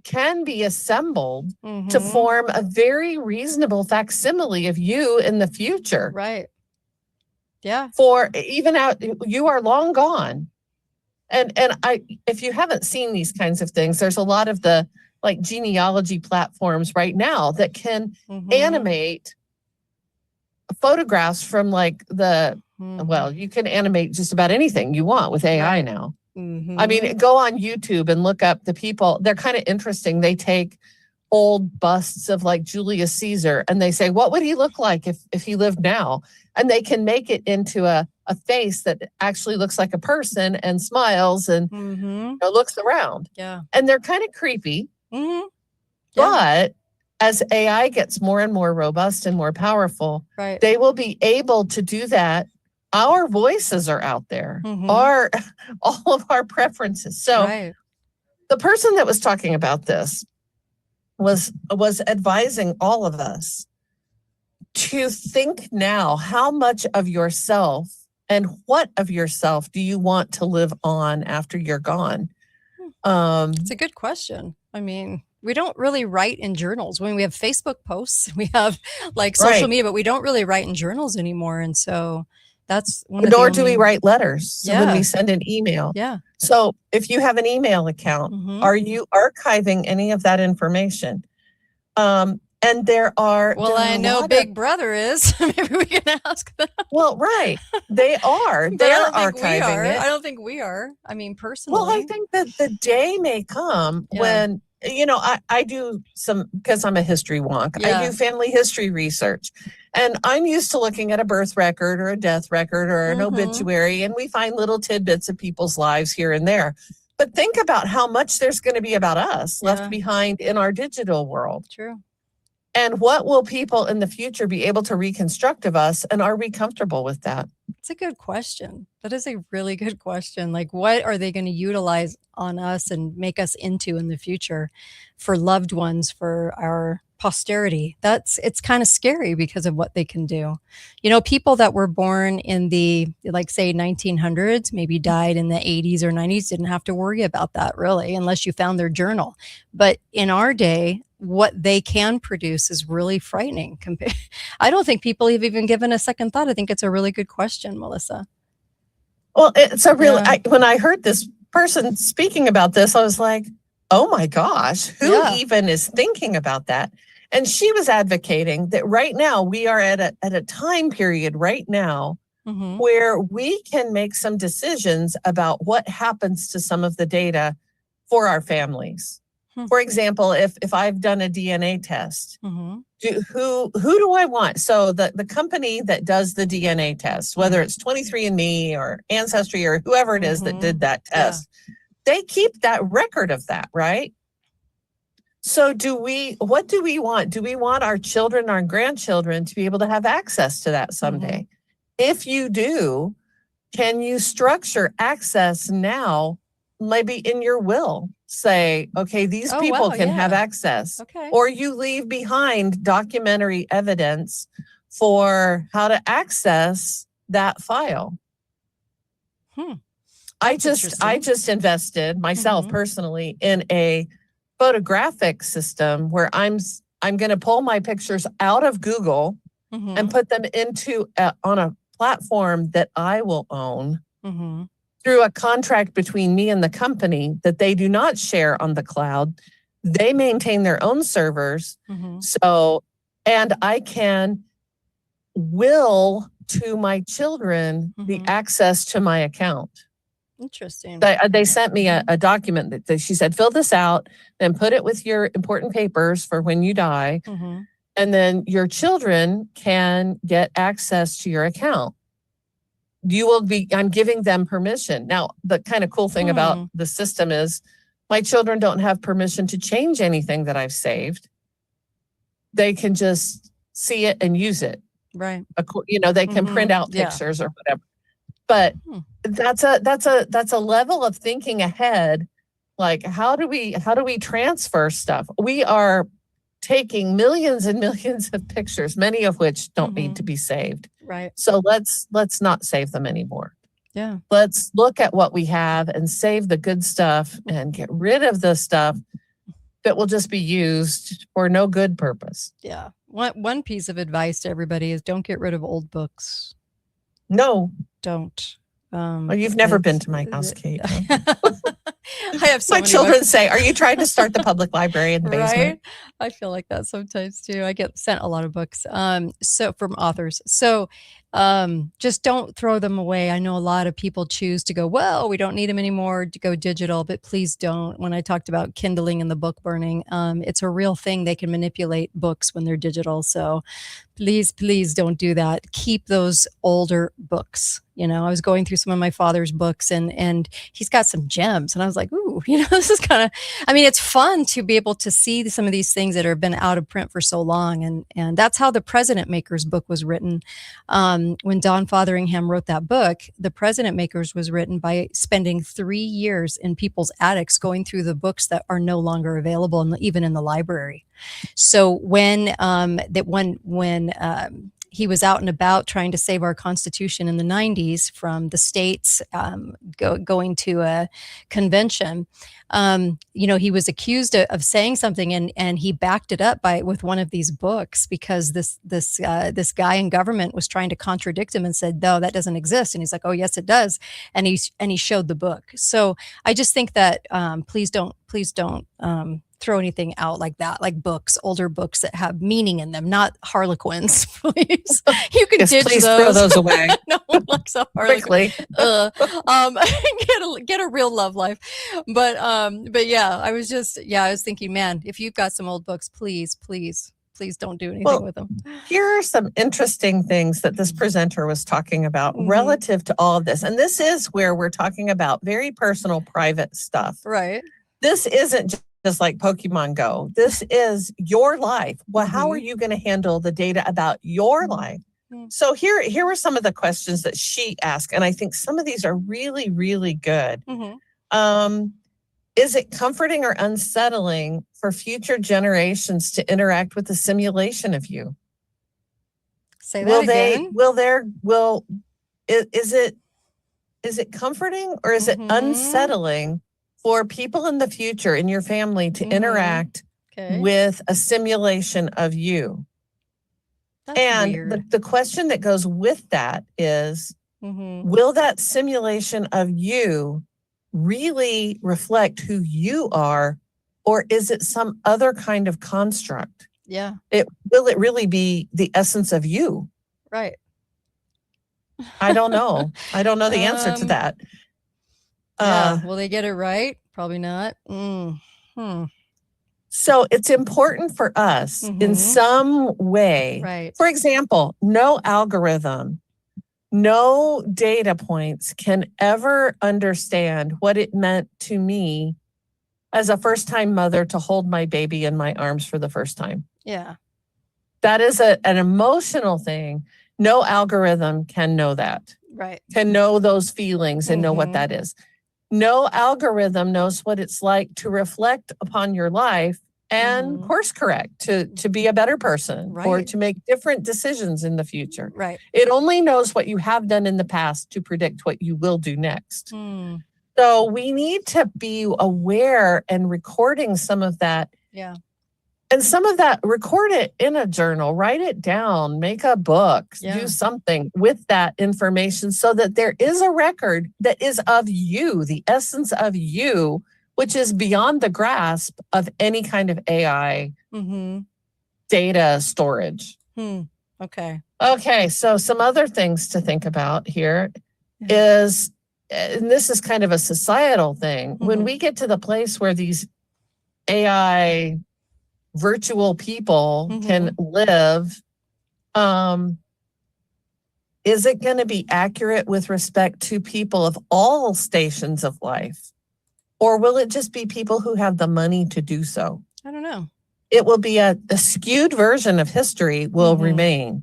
can be assembled to Mhm. form a very reasonable facsimile of you in the future. Right. Yeah. For even out, you are long gone. And if you haven't seen these kinds of things, there's a lot of the like genealogy platforms right now that can Mhm. animate photographs from like Mhm. well, you can animate just about anything you want with AI Right. now. Mhm. I mean, go on YouTube and look up the people. They're kind of interesting. They take old busts of like Julius Caesar and they say, what would he look like if he lived now? And they can make it into a face that actually looks like a person and smiles and Mhm. looks around. Yeah. And they're kind of creepy. Mhm. Yeah. But as AI gets more and more robust and more powerful, Right. they will be able to do that. Our voices are out there, Mhm. all of our preferences. So Right. the person that was talking about this was advising all of us to think now, how much of yourself and what of yourself do you want to live on after you're gone? It's a good question. I mean, we don't really write in journals. When we have Facebook posts, we have like social Right. media, but we don't really write in journals anymore. And so that's one of Nor the do we only, write letters. So when Yeah. we send an email. yeah. So if you have an email account, Mhm. are you archiving any of that information? And there are Well, there are I a know lot Big Brother is. Maybe we can ask them. well, right. They are. But They're I don't think we archiving are. it. I don't think we are. I mean, personally. Well, I think that the day may come Yeah. when, I do some, because I'm a history wonk, I Yeah. do family history research. And I'm used to looking at a birth record or a death record or an Mhm. obituary, and we find little tidbits of people's lives here and there. But think about how much there's going to be about us Yeah. left behind in our digital world. True. And what will people in the future be able to reconstruct of us? And are we comfortable with that? It's a good question. That is a really good question. Like, what are they going to utilize on us and make us into in the future for loved ones, for our posterity. It's kind of scary because of what they can do. You know, people that were born in the, like, say 1900s, maybe died in the 80s or 90s, didn't have to worry about that really, unless you found their journal. But in our day, what they can produce is really frightening. I don't think people have even given a second thought. I think it's a really good question, Melissa. Well, it's a real, when I heard this person speaking about this, I was like, oh my gosh, who even is thinking about that? And she was advocating that right now we are at a time period right now where we can make some decisions about what happens to some of the data for our families. For example, if I've done a DNA test, who do I want? So the company that does the DNA test, whether it's 23andMe or Ancestry or whoever it is that did that test, they keep that record of that, right? So what do we want? Do we want our children, our grandchildren to be able to have access to that someday? If you do, can you structure access now, maybe in your will? Say, okay, these people can have access. Or you leave behind documentary evidence for how to access that file. I just invested myself personally in a photographic system where I'm going to pull my pictures out of Google and put them into on a platform that I will own through a contract between me and the company that they do not share on the cloud. They maintain their own servers. So, and I can will to my children the access to my account. Interesting. They sent me a document that she said, fill this out, then put it with your important papers for when you die. And then your children can get access to your account. I'm giving them permission. Now, the kind of cool thing about the system is my children don't have permission to change anything that I've saved. They can just see it and use it. Right. You know, they can print out pictures or whatever. But that's a level of thinking ahead. Like, how do we transfer stuff? We are taking millions and millions of pictures, many of which don't need to be saved. Right. So let's not save them anymore. Yeah. Let's look at what we have and save the good stuff and get rid of the stuff that will just be used for no good purpose. Yeah. One piece of advice to everybody is don't get rid of old books. No. Don't. Well, you've never been to my house, Kate. I have so my many children books. say, are you trying to start the public library in the basement? Right? I feel like that sometimes too. I get sent a lot of books so from authors. So just don't throw them away. I know a lot of people choose to go, well, we don't need them anymore, to go digital, but please don't. When I talked about kindling and the book burning, it's a real thing. They can manipulate books when they're digital. So please don't do that. Keep those older books. You know, I was going through some of my father's books and he's got some gems. And I was like, ooh, you know, this is kind of, I mean, it's fun to be able to see some of these things that have been out of print for so long. And that's how the President Makers book was written. When Don Fotheringham wrote that book, the President Makers was written by spending 3 years in people's attics going through the books that are no longer available, even in the library. So when he was out and about trying to save our Constitution in the 90s from the states going to a convention, you know, he was accused of saying something, and he backed it up with one of these books because this guy in government was trying to contradict him and said, no, that doesn't exist. And he's like, oh, yes, it does. And he showed the book. So I just think that please don't throw anything out like that, like books, older books that have meaning in them, not Harlequins, please. You can ditch please those. throw those away. No one likes a Harlequin. Quickly. Get a real love life. But yeah, I was thinking, man, if you've got some old books, please don't do anything with them. Here are some interesting things that this presenter was talking about relative to all of this. And this is where we're talking about very personal, private stuff. Right. This isn't just like Pokemon Go. This is your life. Well, how are you going to handle the data about your life? So here were some of the questions that she asked. And I think some of these are really, really good. is it comforting or unsettling for future generations to interact with a simulation of you? Say that again. Is it comforting or is it unsettling for people in the future in your family to interact with a simulation of you? That's and weird. the question that goes with that is, will that simulation of you really reflect who you are, or is it some other kind of construct? Yeah. Will it really be the essence of you? Right. I don't know. I don't know the answer to that. Yeah. Will they get it right? Probably not. So it's important for us in some way. Right. For example, no algorithm, no data points can ever understand what it meant to me as a first-time mother to hold my baby in my arms for the first time. Yeah. That is an emotional thing. No algorithm can know that. Right. Can know those feelings and know what that is. No algorithm knows what it's like to reflect upon your life and course correct to be a better person or to make different decisions in the future. Right. It only knows what you have done in the past to predict what you will do next. So we need to be aware and recording some of that. Yeah. And some of that, record it in a journal, write it down, make a book, do something with that information so that there is a record that is of you, the essence of you, which is beyond the grasp of any kind of AI data storage. Okay. Okay, so some other things to think about here is, and this is kind of a societal thing, when we get to the place where these AI virtual people can live, is it going to be accurate with respect to people of all stations of life? Or will it just be people who have the money to do so? I don't know. It will be a skewed version of history will remain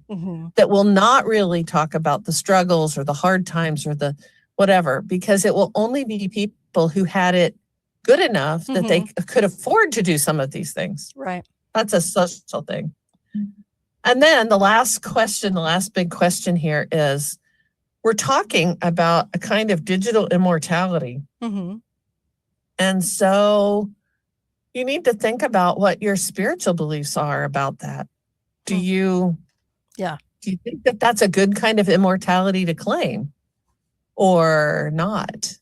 that will not really talk about the struggles or the hard times or the whatever, because it will only be people who had it good enough that they could afford to do some of these things. Right. That's a social thing. And then the last question, the last big question here is, we're talking about a kind of digital immortality. And so you need to think about what your spiritual beliefs are about that. Do you think that that's a good kind of immortality to claim or not?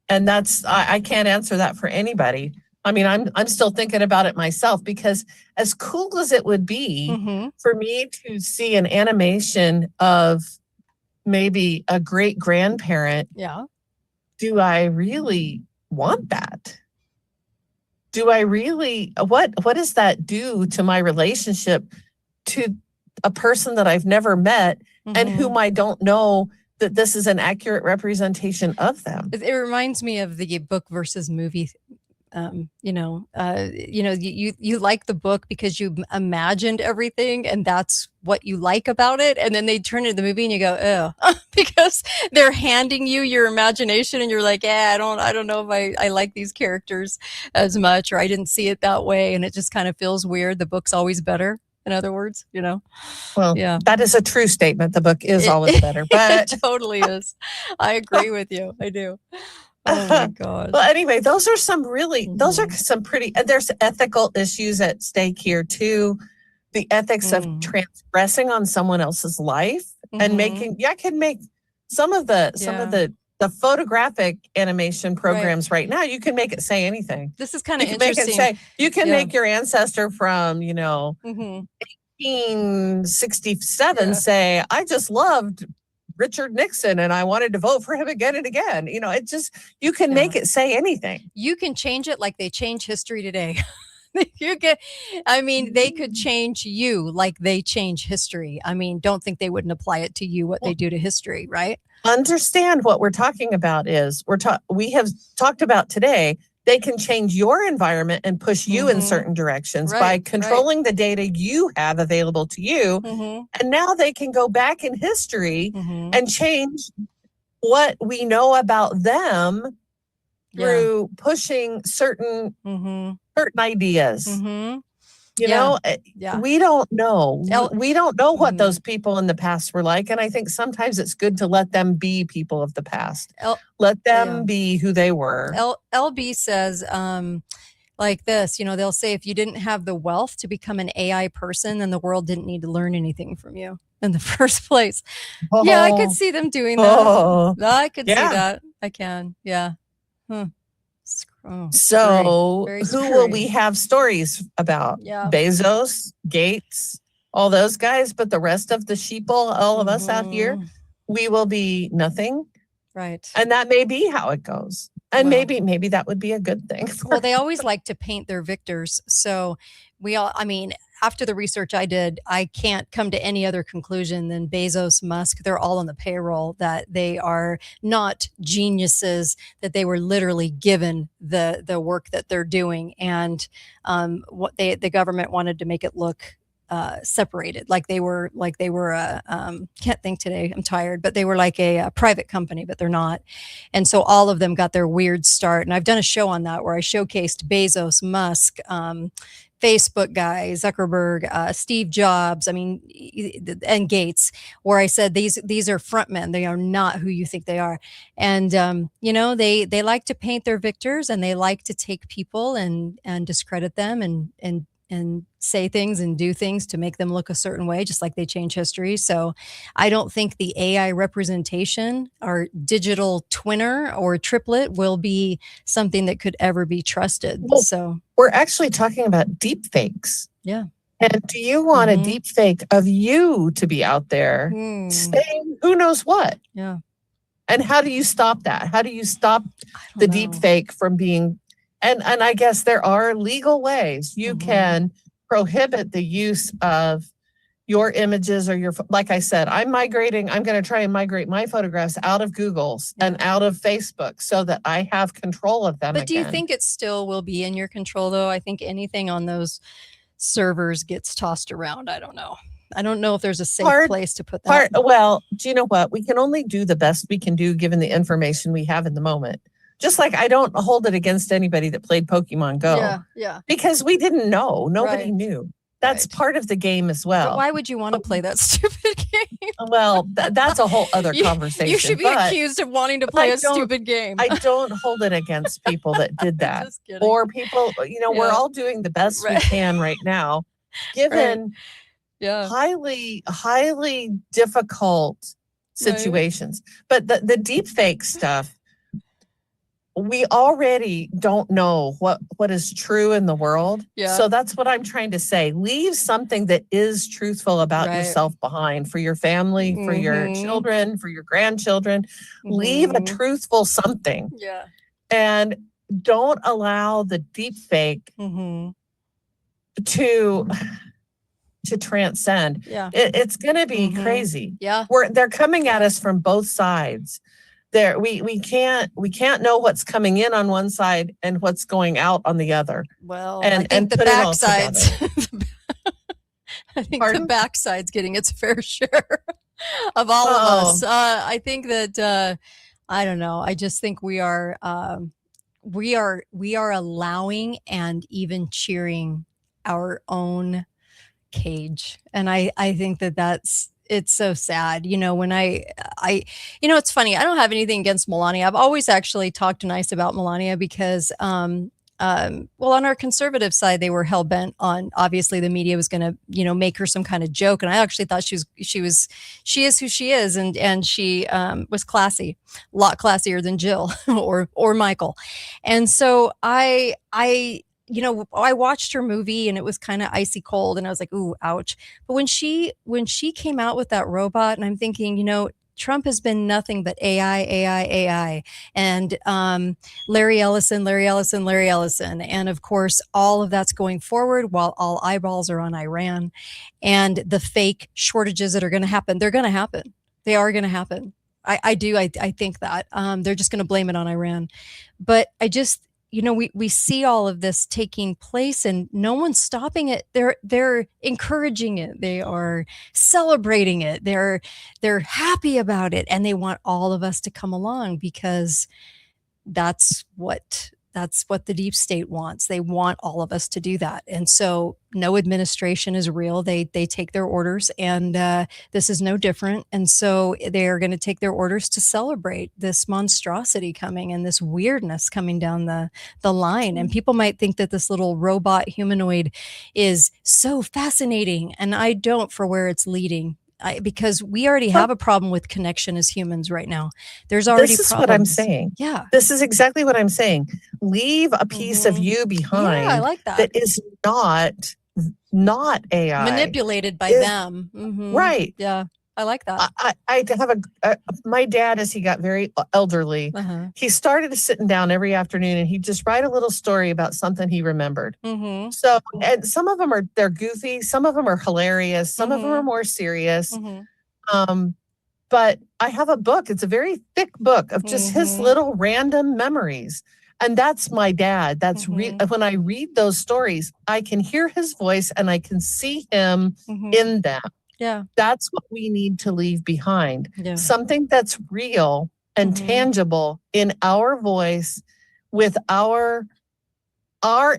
And that's, I can't answer that for anybody. I mean, I'm still thinking about it myself, because as cool as it would be for me to see an animation of maybe a great grandparent, do I really want that? Do I really, what does that do to my relationship to a person that I've never met and whom I don't know that this is an accurate representation of them? It reminds me of the book versus movie. You like the book because you imagined everything and that's what you like about it. And then they turn into the movie and you go, oh, because they're handing you your imagination and you're like, I don't know if I like these characters as much, or I didn't see it that way. And it just kind of feels weird. The book's always better. In other words, Well, that is a true statement. The book is always better, but it totally is. I agree with you. I do. Oh my God. Well, anyway, those are some pretty, there's ethical issues at stake here too. The ethics of transgressing on someone else's life and I can make some of the photographic animation programs right now. You can make it say anything. This is kind of interesting. You can make your ancestor from, 1867 say, I just loved Richard Nixon and I wanted to vote for him again and again. You can make it say anything. You can change it like they change history today. They could change you like they change history. I mean, don't think they wouldn't apply it to you, what they do to history, right? Understand what we're talking about is we have talked about today. They can change your environment and push you in certain directions by controlling the data you have available to you. And now they can go back in history and change what we know about them through pushing certain ideas. You know, we don't know. We don't know what those people in the past were like. And I think sometimes it's good to let them be people of the past. Let them be who they were. LB says, like this, you know, they'll say if you didn't have the wealth to become an AI person, then the world didn't need to learn anything from you in the first place. Yeah, I could see them doing that. I could see that. I can. Yeah. So who will we have stories about? Bezos, Gates, all those guys, but the rest of the sheeple, all of us out here, we will be nothing. Right. And that may be how it goes. And maybe that would be a good thing. Well, they always like to paint their victors. So I mean, after the research I did, I can't come to any other conclusion than Bezos, Musk, they're all on the payroll, that they are not geniuses, that they were literally given the work that they're doing. And what the government wanted to make it look separated, like they were can't think today, I'm tired, but they were like a private company, but they're not. And so all of them got their weird start. And I've done a show on that where I showcased Bezos, Musk, Facebook guy, Zuckerberg, Steve Jobs, I mean, and Gates, where I said these are frontmen. They are not who you think they are. And, you know, they like to paint their victors, and they like to take people and discredit them and say things and do things to make them look a certain way, just like they change history. So I don't think the AI representation or digital twinner or triplet will be something that could ever be trusted. Well, so we're actually talking about deep fakes. Yeah. And do you want a deep fake of you to be out there saying who knows what? Yeah. And how do you stop that? How do you stop the deep fake from being, and I guess there are legal ways you can prohibit the use of your images or your, like I said, I'm going to try and migrate my photographs out of Google's and out of Facebook so that I have control of them. But do you think it still will be in your control though? I think anything on those servers gets tossed around. I don't know. I don't know if there's a safe place to put that. Well, do you know what? We can only do the best we can do given the information we have in the moment. Just like I don't hold it against anybody that played Pokemon Go. Yeah. Because we didn't know. Nobody knew. That's part of the game as well. But why would you want to play that stupid game? Well, that's a whole other conversation. You should be accused of wanting to play a stupid game. I don't hold it against people that did that. Just kidding. Or people, you know, we're all doing the best we can right now, given highly, highly difficult situations. But the deep fake stuff, we already don't know what is true in the world. Yeah. So that's what I'm trying to say. Leave something that is truthful about yourself behind for your family, for your children, for your grandchildren. Leave a truthful something. Yeah. And don't allow the deep fake to transcend. Yeah. It's going to be crazy. Yeah. They're coming at us from both sides. We can't know what's coming in on one side and what's going out on the well, I think the backside's I think the backside's getting its fair share of all of us. I think that I don't know. I just think we are allowing and even cheering our own cage, and I think it's so sad. You know, when it's funny. I don't have anything against Melania. I've always actually talked nice about Melania because, well, on our conservative side, they were hell bent on, obviously the media was going to, you know, make her some kind of joke. And I actually thought she is who she is. And she was classy, a lot classier than Jill or Michael. And so you know, I watched her movie and it was kind of icy cold and I was like, ooh, ouch. But when she came out with that robot, and I'm thinking, you know, Trump has been nothing but AI. And Larry Ellison. And of course, all of that's going forward while all eyeballs are on Iran. And the fake shortages that are going to happen, they're going to happen. They are going to happen. I think that they're just going to blame it on Iran. But you know, we see all of this taking place and no one's stopping it. They're encouraging it. They are celebrating it. They're happy about it. And they want all of us to come along because that's what the deep state wants. They want all of us to do that. And so no administration is real. They take their orders, and this is no different. And so they're going to take their orders to celebrate this monstrosity coming and this weirdness coming down the line. And people might think that this little robot humanoid is so fascinating, and I don't, for where it's leading. Because we already have a problem with connection as humans right now. There's already This is problems. what I'm saying. Yeah. This is exactly what I'm saying. Leave a piece of you behind. Yeah, I like that. That is not AI. Manipulated by them. Right. Yeah. I like that. I have my dad, as he got very elderly, he started sitting down every afternoon and he'd just write a little story about something he remembered. So, and some of them they're goofy. Some of them are hilarious. Some of them are more serious. But I have a book. It's a very thick book of just his little random memories. And that's my dad. That's when I read those stories, I can hear his voice and I can see him in them. Yeah. That's what we need to leave behind. Yeah. Something that's real and tangible in our voice with our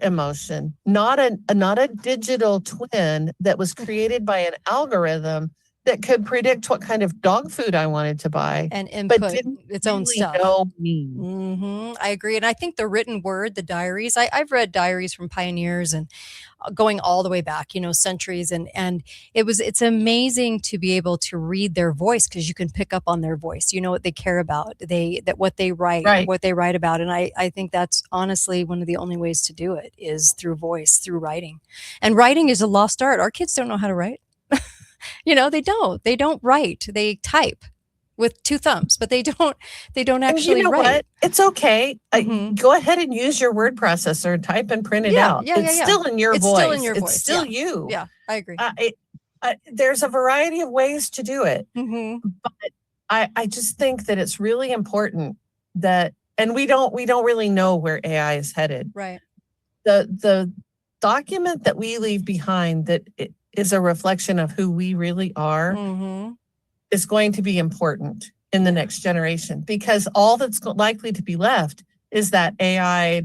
emotion, not a digital twin that was created by an algorithm that could predict what kind of dog food I wanted to buy and input but didn't its own really stuff. know me. I agree. And I think the written word, the diaries, I've read diaries from pioneers and going all the way back, centuries. And it's amazing to be able to read their voice, because you can pick up on their voice. You know what they care about, what they write, what they write about. And I think that's honestly one of the only ways to do it is through voice, through writing. And writing is a lost art. Our kids don't know how to write. They don't write. They type with two thumbs, but they don't actually write. What? It's okay. Go ahead and use your word processor, type and print it out. It's still in your voice. Still in your voice. It's still you. Yeah, I agree. There's a variety of ways to do it. But I just think that it's really important that, and we don't really know where AI is headed. Right. The document that we leave behind that it is a reflection of who we really are is going to be important in the next generation, because all that's likely to be left is that AI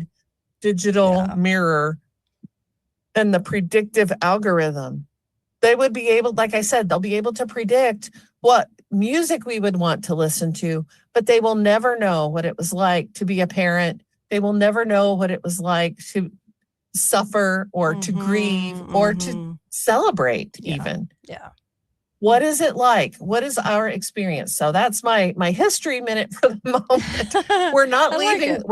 digital mirror and the predictive algorithm. They would be able, like I said, they'll be able to predict what music we would want to listen to, but they will never know what it was like to be a parent. They will never know what it was like to suffer or to grieve or to celebrate even. Yeah. What is it like? What is our experience? So that's my history minute for the moment. We're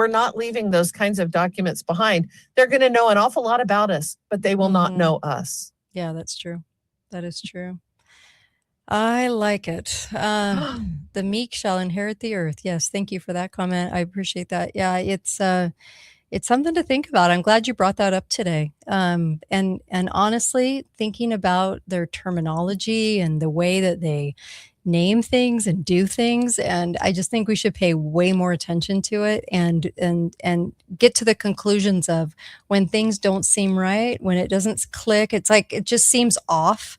not leaving those kinds of documents behind. They're going to know an awful lot about us, but they will not know us. Yeah, that's true. That is true. I like it. The meek shall inherit the earth. Yes, thank you for that comment. I appreciate that. Yeah, it's something to think about. I'm glad you brought that up today. And honestly, thinking about their terminology and the way that they name things and do things, and I just think we should pay way more attention to it and get to the conclusions of when things don't seem right, when it doesn't click. It's like it just seems off.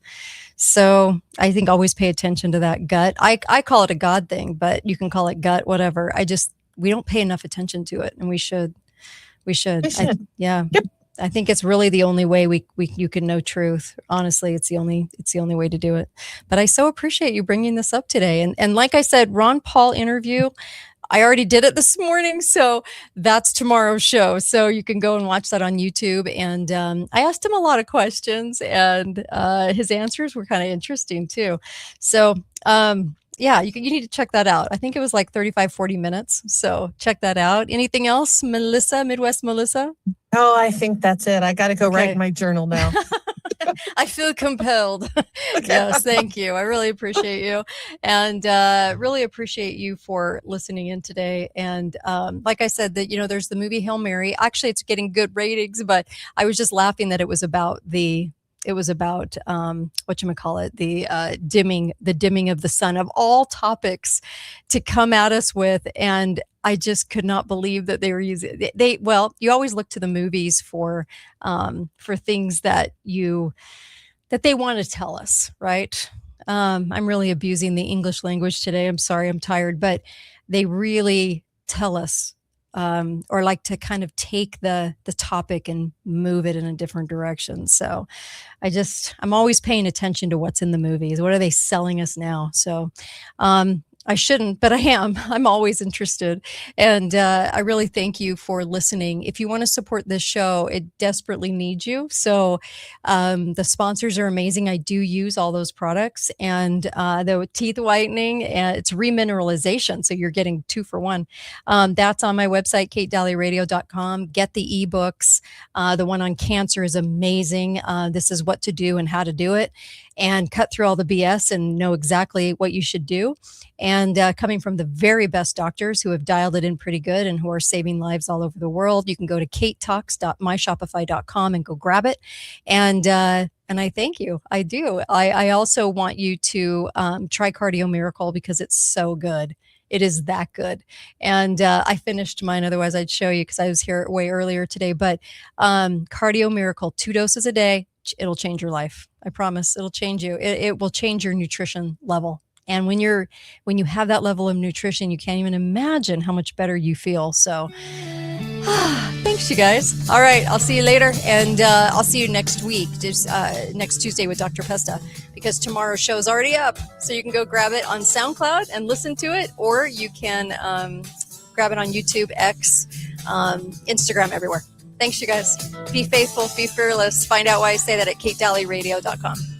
So I think always pay attention to that gut. I call it a God thing, but you can call it gut, whatever. We don't pay enough attention to it, and we should. Yep. I think it's really the only way you can know truth. Honestly, it's the only way to do it. But I so appreciate you bringing this up today. And like I said, Ron Paul interview, I already did it this morning, so that's tomorrow's show. So you can go and watch that on YouTube. And I asked him a lot of questions, and his answers were kind of interesting too. So yeah, you need to check that out. I think it was like 35, 40 minutes. So check that out. Anything else, Melissa, Midwest Melissa? Oh, I think that's it. I got to go write in my journal now. I feel compelled. Yes, thank you. I really appreciate you, and really appreciate you for listening in today. And like I said, that there's the movie Hail Mary. Actually, it's getting good ratings, but I was just laughing that it was about whatchamacallit, the dimming of the sun, of all topics to come at us with. And I just could not believe that they were using you always look to the movies for things that they want to tell us, right? I'm really abusing the English language today. I'm sorry, I'm tired, but they really tell us or like to kind of take the topic and move it in a different direction. So I'm always paying attention to what's in the movies. What are they selling us now? So I shouldn't, but I am. I'm always interested. And I really thank you for listening. If you want to support this show, it desperately needs you. So the sponsors are amazing. I do use all those products. And the teeth whitening, it's remineralization. So you're getting 2 for 1. That's on my website, katedalleyradio.com. Get the ebooks. The one on cancer is amazing. This is what to do and how to do it, and cut through all the BS and know exactly what you should do. And coming from the very best doctors who have dialed it in pretty good and who are saving lives all over the world, you can go to katetalks.myshopify.com and go grab it. And I thank you. I do. I also want you to try Cardio Miracle because it's so good. It is that good. And I finished mine. Otherwise, I'd show you because I was here way earlier today. But Cardio Miracle, 2 doses a day. It'll change your life. I promise. It'll change you. It will change your nutrition level. And when you have that level of nutrition, you can't even imagine how much better you feel. So thanks, you guys. All right. I'll see you later. And I'll see you next week, just next Tuesday with Dr. Pesta, because tomorrow's show is already up. So you can go grab it on SoundCloud and listen to it, or you can grab it on YouTube, X, Instagram, everywhere. Thanks, you guys. Be faithful, be fearless. Find out why I say that at katedalleyradio.com.